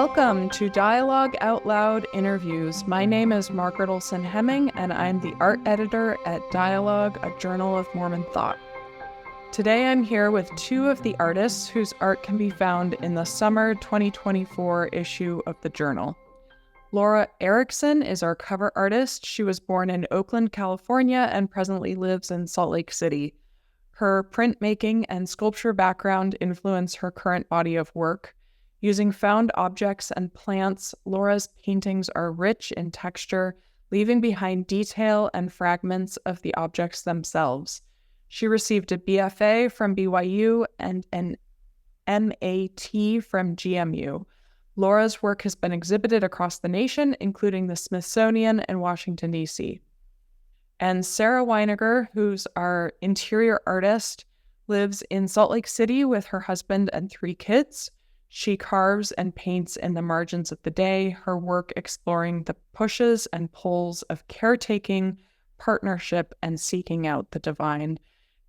Welcome to Dialogue Out Loud Interviews. My name is Margaret Olsen Hemming, and I'm the art editor at Dialogue, a Journal of Mormon Thought. Today I'm here with two of the artists whose art can be found in the summer 2024 issue of the journal. Laura Erekson is our cover artist. She was born in Oakland, California, and presently lives in Salt Lake City. Her printmaking and sculpture background influence her current body of work. Using found objects and plants, Laura's paintings are rich in texture, leaving behind detail and fragments of the objects themselves. She received a BFA from BYU and an MAT from GMU. Laura's work has been exhibited across the nation, including the Smithsonian and Washington, D.C. And Sarah Winegar, who's our interior artist, lives in Salt Lake City with her husband and 3 kids. She carves and paints in the margins of the day, her work exploring the pushes and pulls of caretaking, partnership, and seeking out the divine.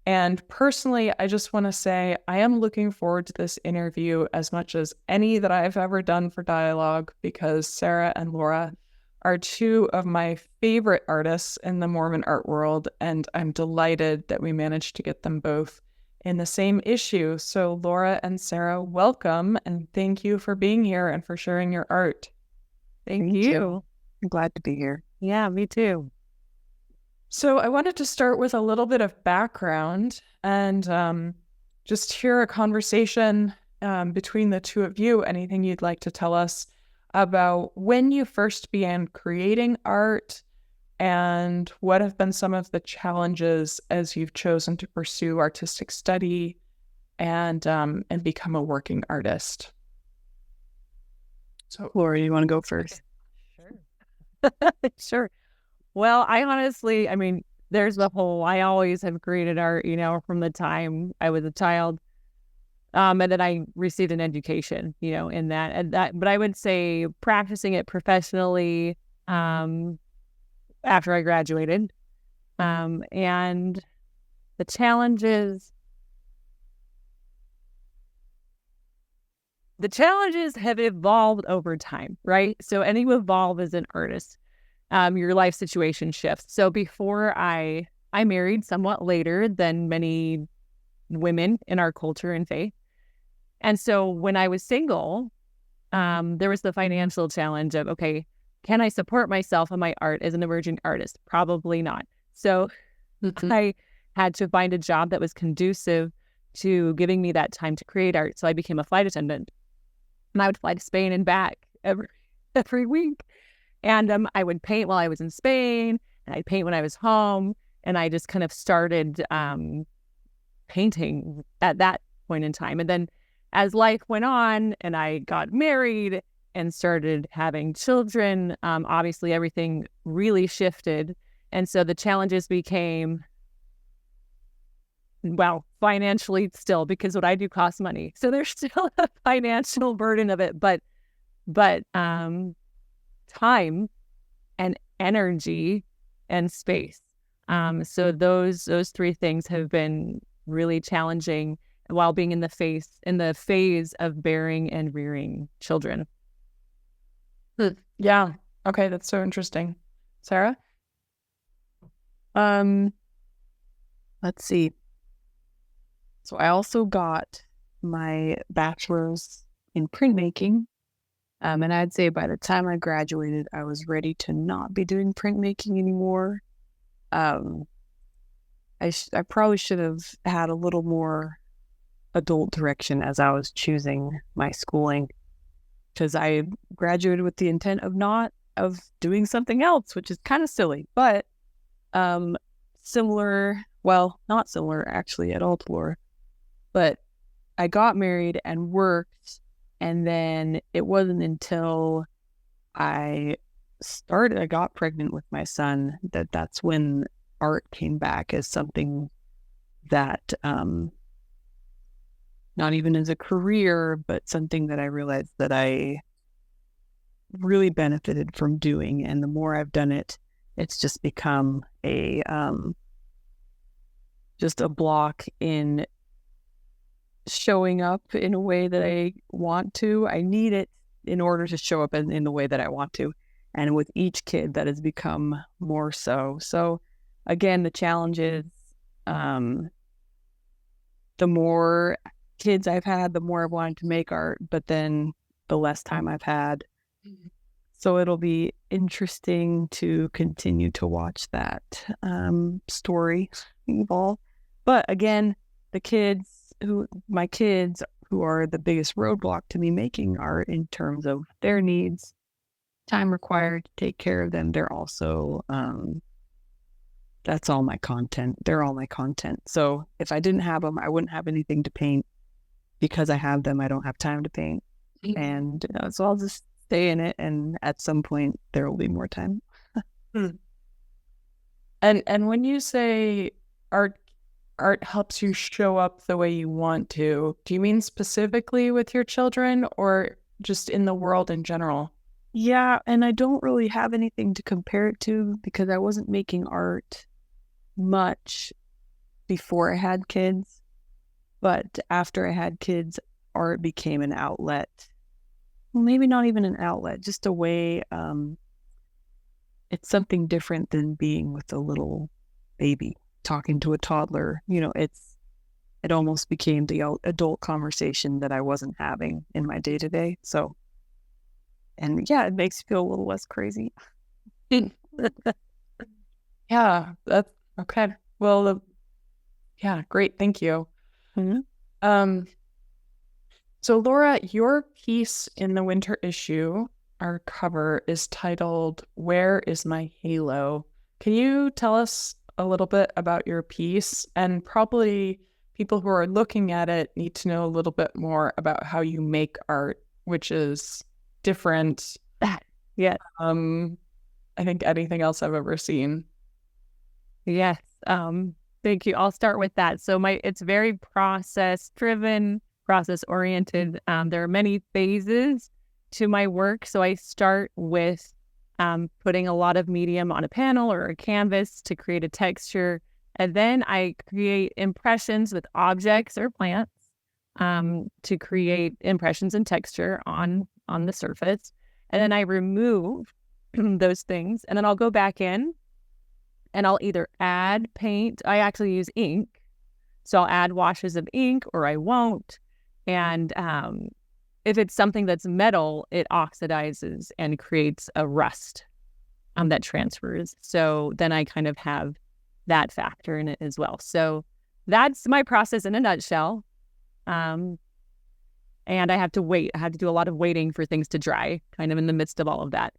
And personally, I just want to say I am looking forward to this interview as much as any that I've ever done for Dialogue, because Sarah and Laura are 2 of my favorite artists in the Mormon art world, and I'm delighted that we managed to get them both in the same issue. So Laura and Sarah, welcome, and thank you for being here and for sharing your art. Thank you. I'm glad to be here. Yeah, me too. So I wanted to start with a little bit of background and just hear a conversation between the 2 of you. Anything you'd like to tell us about when you first began creating art, and what have been some of the challenges as you've chosen to pursue artistic study and become a working artist? So, Laura, you want to go first? Sure. Sure. Well, I honestly, there's the whole, I always have created art, from the time I was a child. And then I received an education, in that, but I would say practicing it professionally, after I graduated. And the challenges have evolved over time, right? So and you evolve as an artist. Your life situation shifts. So before I married somewhat later than many women in our culture and faith. And so when I was single, there was the financial challenge of, okay, can I support myself and my art as an emerging artist? Probably not. So I had to find a job that was conducive to giving me that time to create art. So I became a flight attendant, and I would fly to Spain and back every week. And I would paint while I was in Spain, and I'd paint when I was home. And I just kind of started painting at that point in time. And then as life went on and I got married and started having children, obviously everything really shifted. And so the challenges became, well, financially still, because what I do costs money. So there's still a financial burden of it, but time and energy and space. So those 3 things have been really challenging while being in the phase of bearing and rearing children. Yeah. Okay, that's so interesting. Sarah? Let's see. So I also got my bachelor's in printmaking. And I'd say by the time I graduated, I was ready to not be doing printmaking anymore. I probably should have had a little more adult direction as I was choosing my schooling, because I graduated with the intent of doing something else, which is kind of silly, but similar, well, not similar actually at all to Laura, but I got married and worked, and then it wasn't until I got pregnant with my son that's when art came back as something that not even as a career, but something that I realized that I really benefited from doing. And the more I've done it, it's just become just a block in showing up in a way that I want to. I need it in order to show up in the way that I want to. And with each kid, that has become more so. So again, the challenge is the more kids I've had, the more I've wanted to make art, but then the less time I've had. So it'll be interesting to continue to watch that story evolve. But again, my kids who are the biggest roadblock to me making art in terms of their needs, time required to take care of them, they're also, that's all my content. They're all my content. So if I didn't have them, I wouldn't have anything to paint. Because I have them, I don't have time to paint. And so I'll just stay in it, and at some point there will be more time. And when you say art helps you show up the way you want to, do you mean specifically with your children or just in the world in general? Yeah, and I don't really have anything to compare it to because I wasn't making art much before I had kids. But after I had kids, art became an outlet. Well, maybe not even an outlet, just a way. It's something different than being with a little baby, talking to a toddler. It almost became the adult conversation that I wasn't having in my day-to-day. So, and yeah, it makes you feel a little less crazy. Yeah, that's okay. Well, yeah, great. Thank you. Mm-hmm. So Laura, your piece in the winter issue, our cover, is titled "Where is My Halo?" Can you tell us a little bit about your piece? And probably people who are looking at it need to know a little bit more about how you make art, which is different. Yeah. I think anything else I've ever seen. Yes. Thank you. I'll start with that. So it's very process-driven, process-oriented. There are many phases to my work. So I start with putting a lot of medium on a panel or a canvas to create a texture. And then I create impressions with objects or plants to create impressions and texture on the surface. And then I remove those things. And then I'll go back in and I'll either add paint. I actually use ink. So I'll add washes of ink or I won't. And if it's something that's metal, it oxidizes and creates a rust that transfers. So then I kind of have that factor in it as well. So that's my process in a nutshell. And I have to wait. I have to do a lot of waiting for things to dry, kind of in the midst of all of that.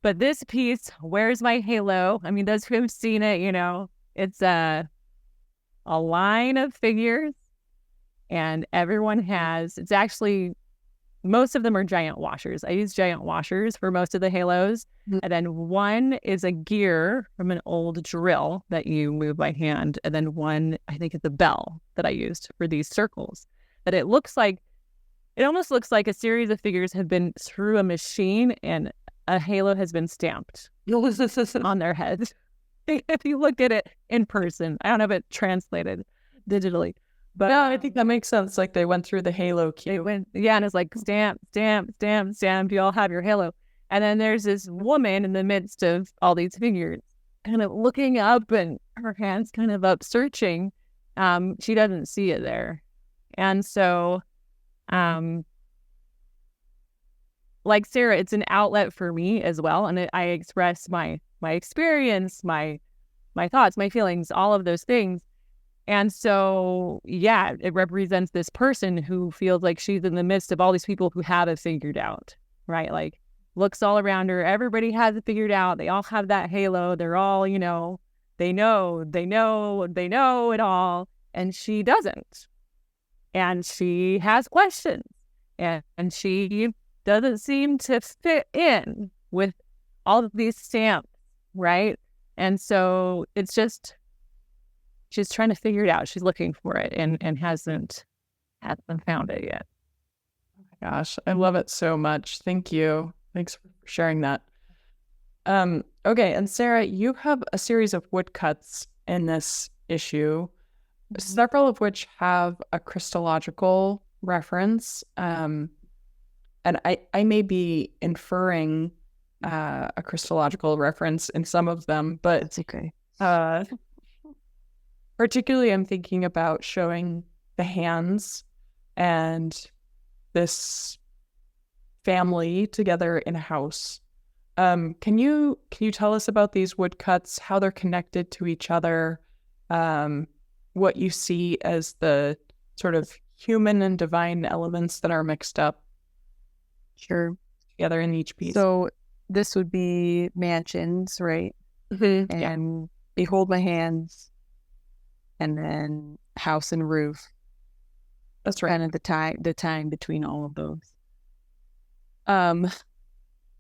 But this piece, Where's My Halo? I mean, those who have seen it, it's a line of figures, and it's actually, most of them are giant washers. I use giant washers for most of the halos. Mm-hmm. And then one is a gear from an old drill that you move by hand. And then one, I think, is the bell that I used for these circles. That it almost looks like a series of figures have been through a machine and a halo has been stamped on their heads. If you look at it in person, I don't have it translated digitally. But no, I think that makes sense. Like they went through the halo queue. And it's like stamp, stamp, stamp, stamp. You all have your halo. And then there's this woman in the midst of all these figures kind of looking up and her hands kind of up searching. She doesn't see it there. And so, like Sarah, it's an outlet for me as well. And I express my experience, my thoughts, my feelings, all of those things. And so, yeah, it represents this person who feels like she's in the midst of all these people who have it figured out, right? Like, looks all around her. Everybody has it figured out. They all have that halo. They're all, they know it all. And she doesn't. And she has questions. And she doesn't seem to fit in with all of these stamps, right? And so it's just, she's trying to figure it out. She's looking for it and hasn't found it yet. Oh my gosh, I love it so much. Thank you. Thanks for sharing that. Okay, and Sarah, you have a series of woodcuts in this issue, several of which have a Christological reference. and I may be inferring a Christological reference in some of them, but That's okay. Particularly I'm thinking about showing the hands and this family together in a house. Can you tell us about these woodcuts, how they're connected to each other, what you see as the sort of human and divine elements that are mixed up Sure. together in each piece? So this would be mansions, right? Mm-hmm. And behold my hands, and then house and roof. That's right. Kind of the time between all of those.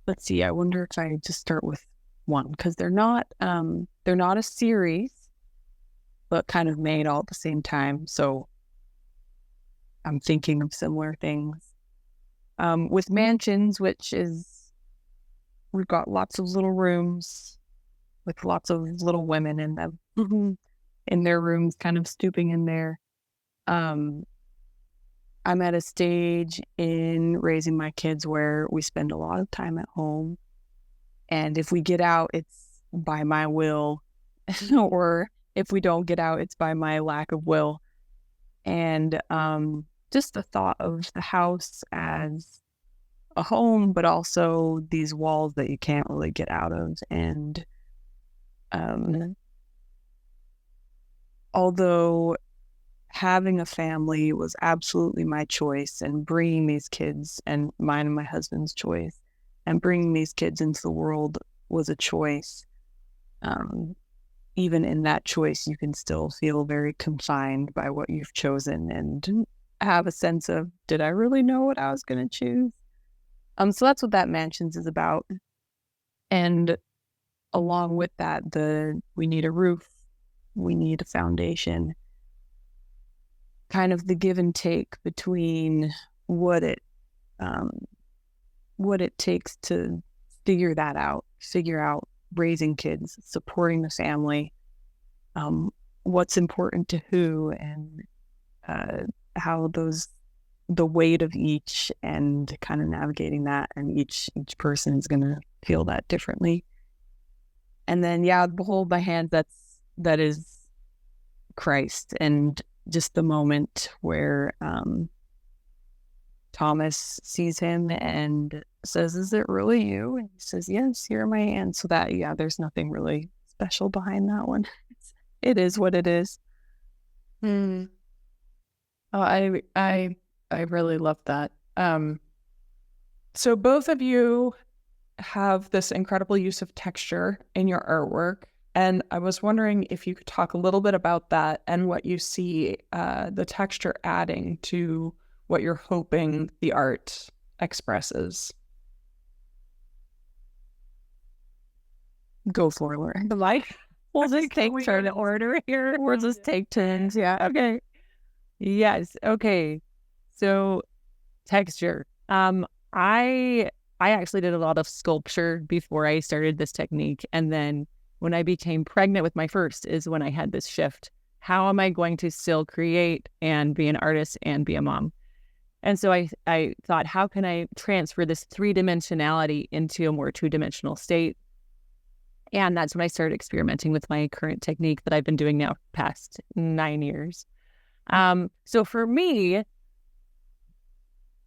Let's see. I wonder if I just start with one, because they're not a series, but kind of made all at the same time. So I'm thinking of similar things. With mansions, which is, we've got lots of little rooms with lots of little women in them, in their rooms, kind of stooping in there. I'm at a stage in raising my kids where we spend a lot of time at home. And if we get out, it's by my will. Or if we don't get out, it's by my lack of will. And just the thought of the house as a home, but also these walls that you can't really get out of. And although having a family was absolutely my choice, and bringing these kids, and mine and my husband's choice, and bringing these kids into the world was a choice. Even in that choice, you can still feel very confined by what you've chosen and have a sense of, did I really know what I was going to choose? So that's what that mansions is about. And along with that, we need a roof, we need a foundation, kind of the give and take between what it takes to figure out raising kids, supporting the family, what's important to who, and how the weight of each, and kind of navigating that, and each person is going to feel that differently. And then behold my hands, that is Christ, and just the moment where Thomas sees him and says, "Is it really you?" And he says, "Yes, here are my hands." So that, there's nothing really special behind that one. It is what it is. Oh, I really love that. So both of you have this incredible use of texture in your artwork, and I was wondering if you could talk a little bit about that and what you see the texture adding to what you're hoping the art expresses. Go for it, Laura. We'll just take turn to order here. We'll just take turns. Yeah. Okay. Yes. Okay. So texture. I actually did a lot of sculpture before I started this technique. And then when I became pregnant with my first is when I had this shift. How am I going to still create and be an artist and be a mom? And so I thought, how can I transfer this three-dimensionality into a more two-dimensional state? And that's when I started experimenting with my current technique that I've been doing now for the past 9 years. So for me,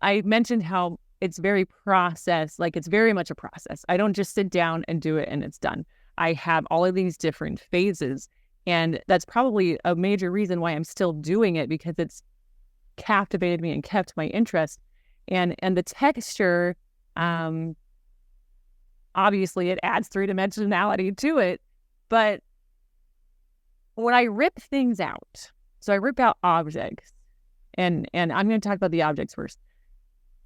I mentioned how it's very process, like it's very much a process. I don't just sit down and do it and it's done. I have all of these different phases. And that's probably a major reason why I'm still doing it, because it's captivated me and kept my interest. And the texture, obviously it adds three-dimensionality to it. But when I rip things out, so I rip out objects, and I'm going to talk about the objects first.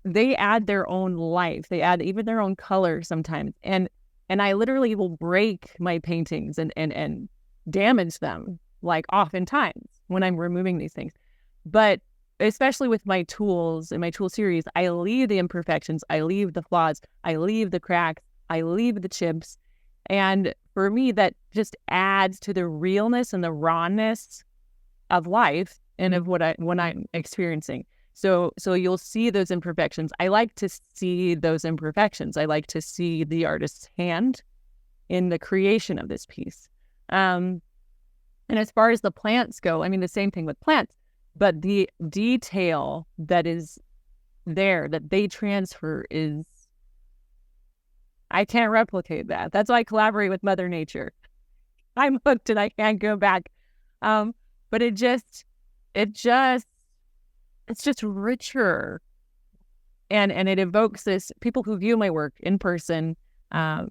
They add their own life. They add even their own color sometimes. And I literally will break my paintings and damage them, like oftentimes when I'm removing these things. But especially with my tools in my tool series, I leave the imperfections, I leave the flaws, I leave the cracks, I leave the chips. And for me, that just adds to the realness and the rawness of life and of what I'm experiencing. So you'll see those imperfections. I like to see those imperfections. I like to see the artist's hand in the creation of this piece. And as far as the plants go, I mean, the same thing with plants, but the detail that is there that they transfer is, I can't replicate that. That's why I collaborate with Mother Nature. I'm hooked and I can't go back. But it's just richer. And it evokes this, people who view my work in person,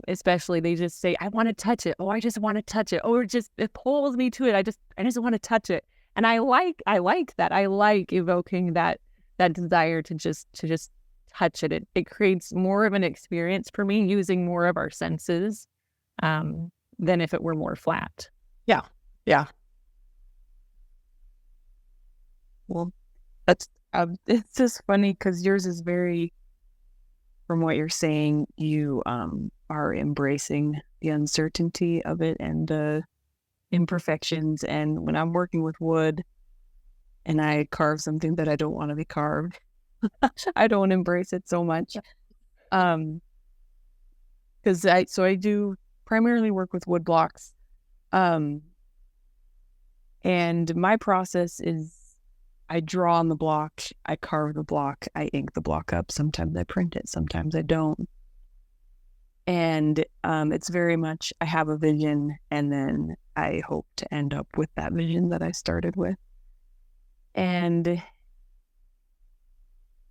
especially, they just say, I want to touch it. Oh, I just want to touch it. Oh, it pulls me to it. I just want to touch it. And I like that. I like evoking that desire to just touch it. It creates more of an experience for me, using more of our senses, than if it were more flat. Yeah. Well, that's it's just funny because yours is very, from what you're saying, you are embracing the uncertainty of it and the imperfections. And when I'm working with wood and I carve something that I don't want to be carved, I don't embrace it so much. Because I do primarily work with wood blocks. And my process is, I draw on the block, I carve the block, I ink the block up. Sometimes I print it, sometimes I don't. And it's very much, I have a vision and then I hope to end up with that vision that I started with. And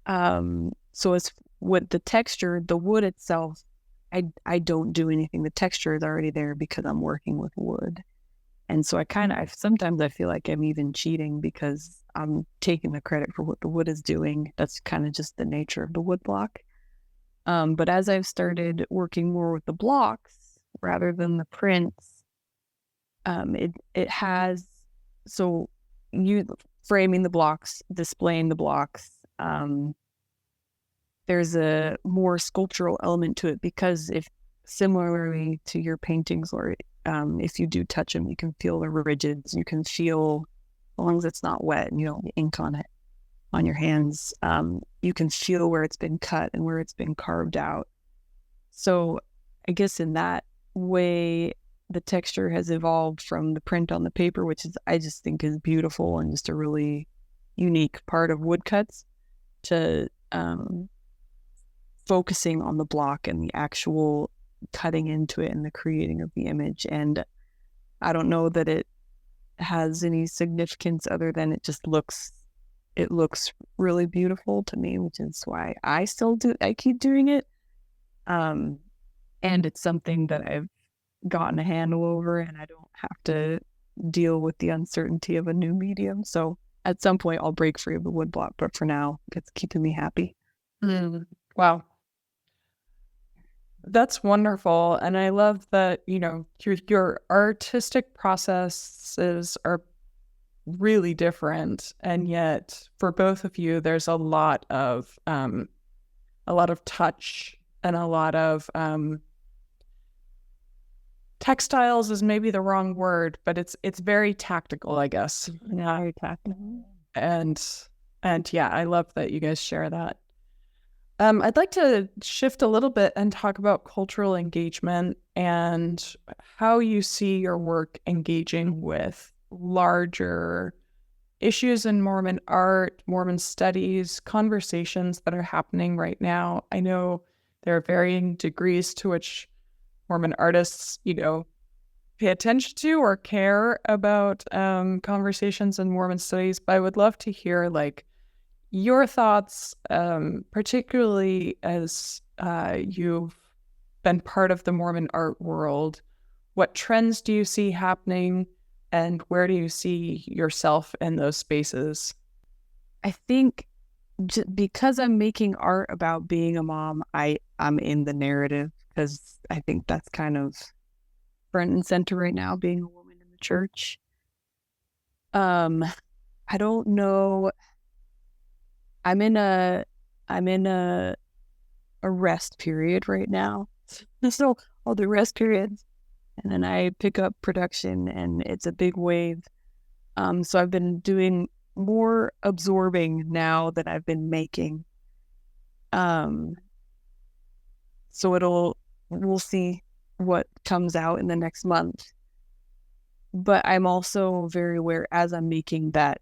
so as with the texture, the wood itself, I don't do anything. The texture is already there because I'm working with wood. And so sometimes I feel like I'm even cheating because I'm taking the credit for what the wood is doing. That's kind of just the nature of the wood block. But as I've started working more with the blocks rather than the prints, it has, so you framing the blocks, displaying the blocks, there's a more sculptural element to it, because if similarly to your paintings, or if you do touch them, you can feel the rigids, you can feel, as long as it's not wet and you don't get ink on it, on your hands, you can feel where it's been cut and where it's been carved out. So I guess in that way, the texture has evolved from the print on the paper, which is, I just think is beautiful and just a really unique part of woodcuts, to focusing on the block and the actual cutting into it and the creating of the image. And I don't know that it has any significance other than it looks really beautiful to me, which is why I keep doing it. And it's something that I've gotten a handle over, and I don't have to deal with the uncertainty of a new medium. So at some point I'll break free of the woodblock, but for now it's keeping me happy. Wow. That's wonderful. And I love that, your artistic processes are really different. And yet for both of you, there's a lot of touch and a lot of, textiles is maybe the wrong word, but it's very tactical, I guess. Yeah, very tactical. And yeah, I love that you guys share that. I'd like to shift a little bit and talk about cultural engagement and how you see your work engaging with larger issues in Mormon art, Mormon studies, conversations that are happening right now. I know there are varying degrees to which Mormon artists, pay attention to or care about conversations in Mormon studies, but I would love to hear your thoughts, particularly as you've been part of the Mormon art world. What trends do you see happening, and where do you see yourself in those spaces? I think because I'm making art about being a mom, I'm in the narrative, because I think that's kind of front and center right now, being a woman in the church. I don't know. I'm in a rest period right now. So I'll do rest periods, and then I pick up production, and it's a big wave. So I've been doing more absorbing now that I've been making. So we'll see what comes out in the next month. But I'm also very aware as I'm making that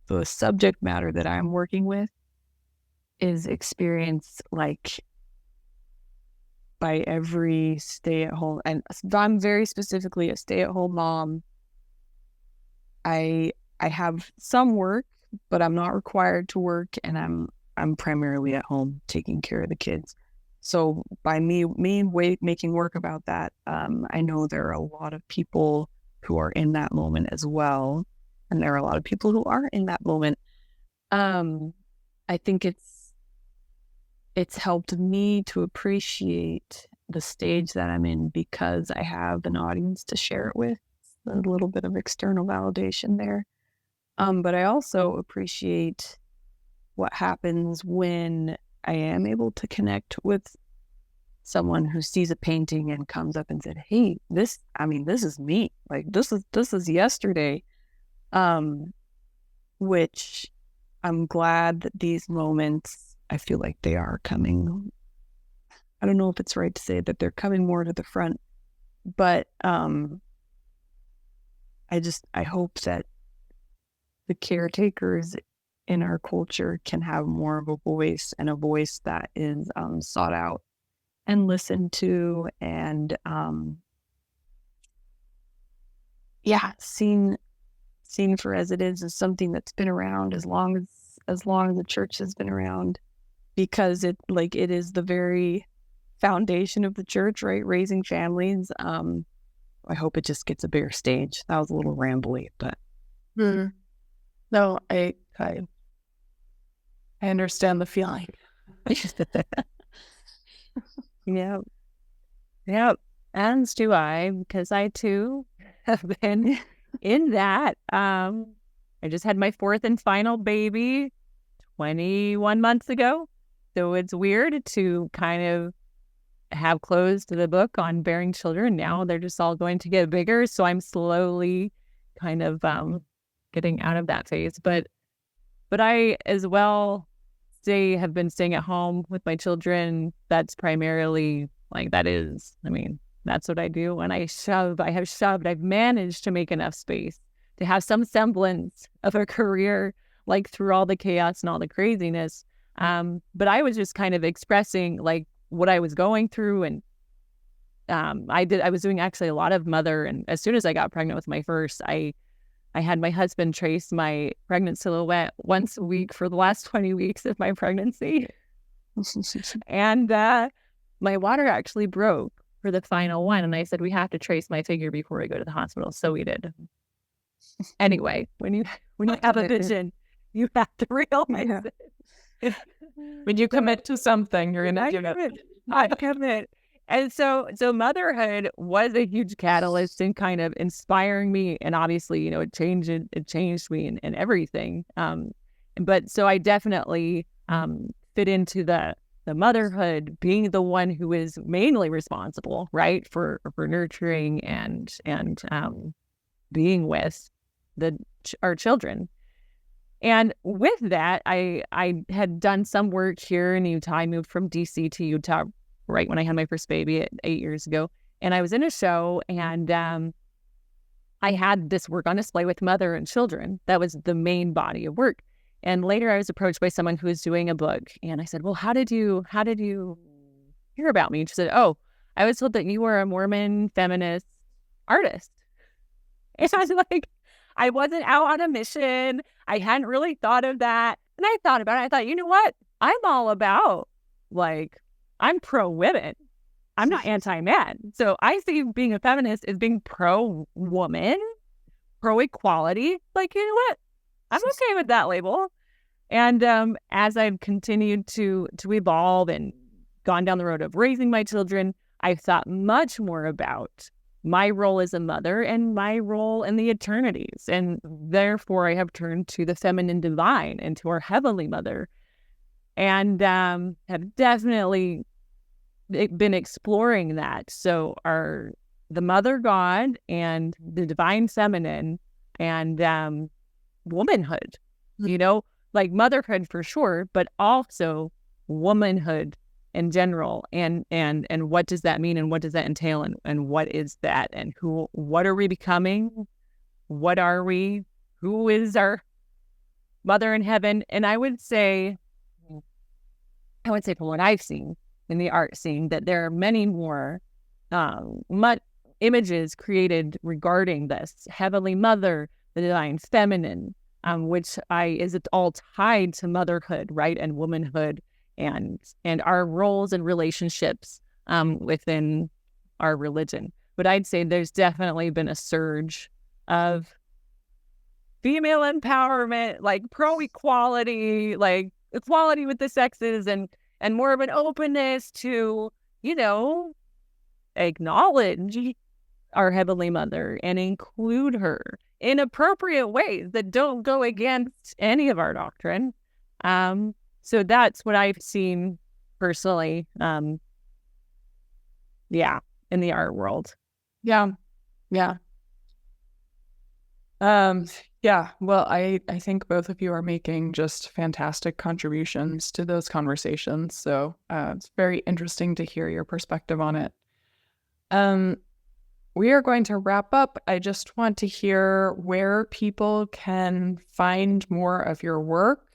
the subject matter that I'm working with is experienced like by every stay-at-home, and I'm very specifically a stay-at-home mom. I have some work, but I'm not required to work, and I'm primarily at home taking care of the kids. So by me making work about that, I know there are a lot of people who are in that moment as well, and there are a lot of people who aren't in that moment. I think it's helped me to appreciate the stage that I'm in because I have an audience to share it with. A little bit of external validation there. But I also appreciate what happens when I am able to connect with someone who sees a painting and comes up and said, "Hey, this is me. Like this is yesterday." Which I'm glad that these moments, I feel like they are coming. I don't know if it's right to say that they're coming more to the front, but I hope that the caretakers in our culture can have more of a voice, and a voice that is sought out and listened to, and seen for as it is something that's been around as long as the church has been around, because it is the very foundation of the church, right? Raising families. I hope it just gets a bigger stage. That was a little rambly, but no, I understand the feeling. Yeah, as do I, because I too have been in that. I just had my fourth and final baby 21 months ago, so it's weird to kind of have closed the book on bearing children. Now they're just all going to get bigger, so I'm slowly kind of getting out of that phase. But I as well have been staying at home with my children. That's primarily that's what I do. When I've managed to make enough space to have some semblance of a career, like through all the chaos and all the craziness. But I was just kind of expressing like what I was going through, and I was doing actually a lot of mother, and as soon as I got pregnant with my first, I had my husband trace my pregnant silhouette once a week for the last 20 weeks of my pregnancy. And my water actually broke for the final one. And I said, we have to trace my figure before we go to the hospital. So we did. Anyway, when you have a vision, you have to realize it. When you commit to something, you're going to do it. I commit. And so motherhood was a huge catalyst in kind of inspiring me. And obviously, it changed me and everything. But so I definitely fit into the motherhood, being the one who is mainly responsible, right, for nurturing and being with our children. And with that, I had done some work here in Utah. I moved from DC to Utah right when I had my first baby 8 years ago. And I was in a show, and I had this work on display with mother and children. That was the main body of work. And later I was approached by someone who was doing a book. And I said, well, how did you hear about me? And she said, oh, I was told that you were a Mormon feminist artist. And I was like, I wasn't out on a mission. I hadn't really thought of that. And I thought about it. I thought, you know what? I'm all about, I'm pro-women. I'm not anti-man. So I see being a feminist as being pro-woman, pro-equality. You know what? I'm okay with that label. And as I've continued to evolve and gone down the road of raising my children, I've thought much more about my role as a mother and my role in the eternities. And therefore, I have turned to the feminine divine and to our heavenly mother, and have definitely been exploring that. So the mother God and the divine feminine and womanhood, like motherhood for sure, but also womanhood in general. And what does that mean? And what does that entail? And what is that? And what are we becoming? What are we? Who is our mother in heaven? And I would say from what I've seen in the art scene, that there are many more images created regarding this Heavenly Mother, the Divine Feminine, which is all tied to motherhood, right, and womanhood, and our roles and relationships within our religion. But I'd say there's definitely been a surge of female empowerment, like pro-equality, like equality with the sexes, and more of an openness to, acknowledge our Heavenly Mother and include her in appropriate ways that don't go against any of our doctrine. So that's what I've seen personally, in the art world. Yeah. Well, I think both of you are making just fantastic contributions to those conversations. So it's very interesting to hear your perspective on it. We are going to wrap up. I just want to hear where people can find more of your work.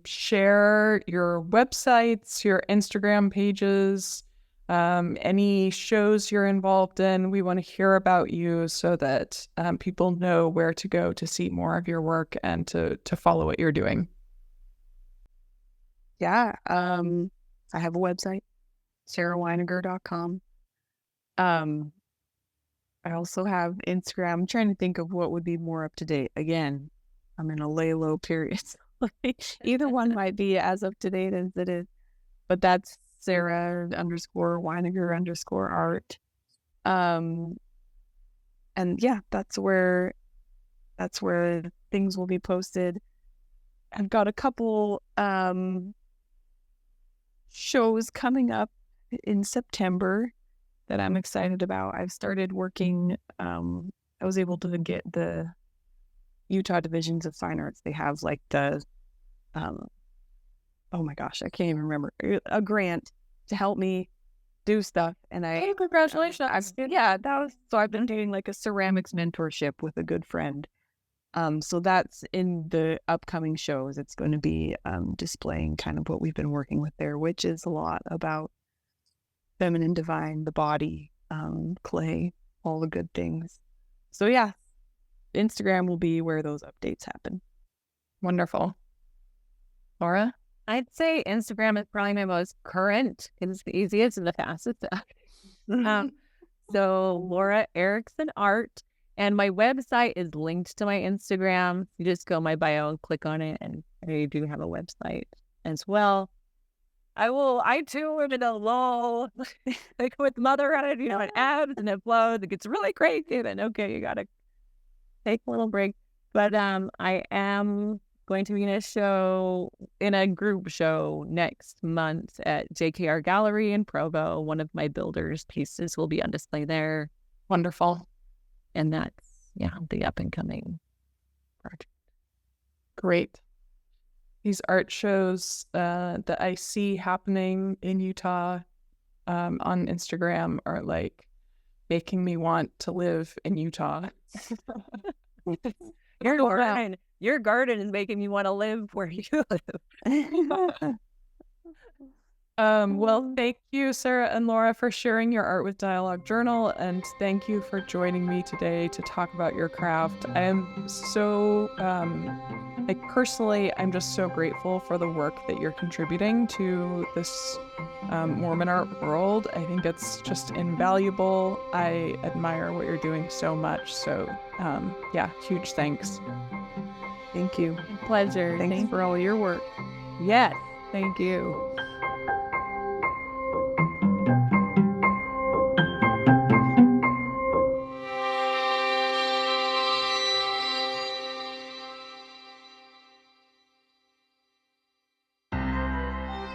Share your websites, your Instagram pages, any shows you're involved in. We want to hear about you so that people know where to go to see more of your work and to follow what you're doing. Yeah. I have a website, sarahwinegar.com. I also have Instagram. I'm trying to think of what would be more up to date. Again, I'm in a lay low period. So either one might be as up to date as it is, but that's Sarah_Winegar_art. And yeah, that's where things will be posted. I've got a couple shows coming up in September that I'm excited about. I've started working, I was able to get the Utah Divisions of Fine Arts. They have like the, oh my gosh, I can't even remember, a grant to help me do stuff. And Hey, congratulations. So I've been doing like a ceramics mentorship with a good friend. So that's in the upcoming shows. It's going to be displaying kind of what we've been working with there, which is a lot about feminine, divine, the body, clay, all the good things. So yeah, Instagram will be where those updates happen. Wonderful. Laura? I'd say Instagram is probably my most current. It's the easiest and the fastest. So Laura Erekson Art, and my website is linked to my Instagram. You just go my bio and click on it, and I do have a website as well. I too am in a lull, like with motherhood, it ebbs and it flows. It gets really crazy. Then okay, you gotta take a little break. But I am going to be in a group show next month at JKR Gallery in Provo. One of my builders' pieces will be on display there. Wonderful. And that's the up and coming project. Great. These art shows that I see happening in Utah on Instagram are like making me want to live in Utah. Your garden is making me want to live where you live. Well, thank you, Sarah and Laura, for sharing your art with Dialogue Journal, and thank you for joining me today to talk about your craft. I am so, personally, I'm just so grateful for the work that you're contributing to this Mormon art world. I think it's just invaluable. I admire what you're doing so much. So, huge thanks. Thank you. Pleasure. Thanks for all your work. Yes, thank you.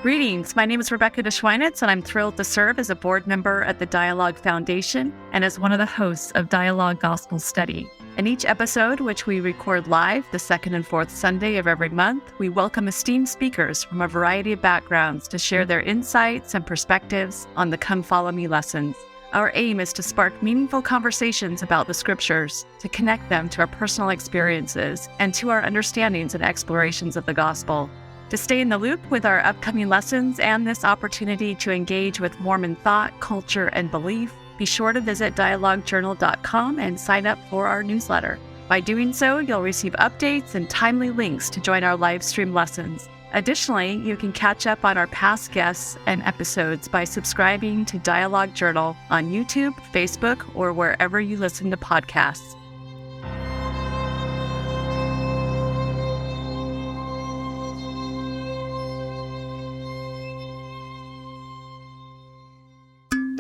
Greetings, my name is Rebecca DeSchweinitz, and I'm thrilled to serve as a board member at the Dialogue Foundation and as one of the hosts of Dialogue Gospel Study. In each episode, which we record live the second and fourth Sunday of every month, we welcome esteemed speakers from a variety of backgrounds to share their insights and perspectives on the Come Follow Me lessons. Our aim is to spark meaningful conversations about the scriptures, to connect them to our personal experiences and to our understandings and explorations of the gospel. To stay in the loop with our upcoming lessons and this opportunity to engage with Mormon thought, culture, and belief, be sure to visit dialoguejournal.com and sign up for our newsletter. By doing so, you'll receive updates and timely links to join our live stream lessons. Additionally, you can catch up on our past guests and episodes by subscribing to Dialogue Journal on YouTube, Facebook, or wherever you listen to podcasts.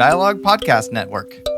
Dialogue Podcast Network.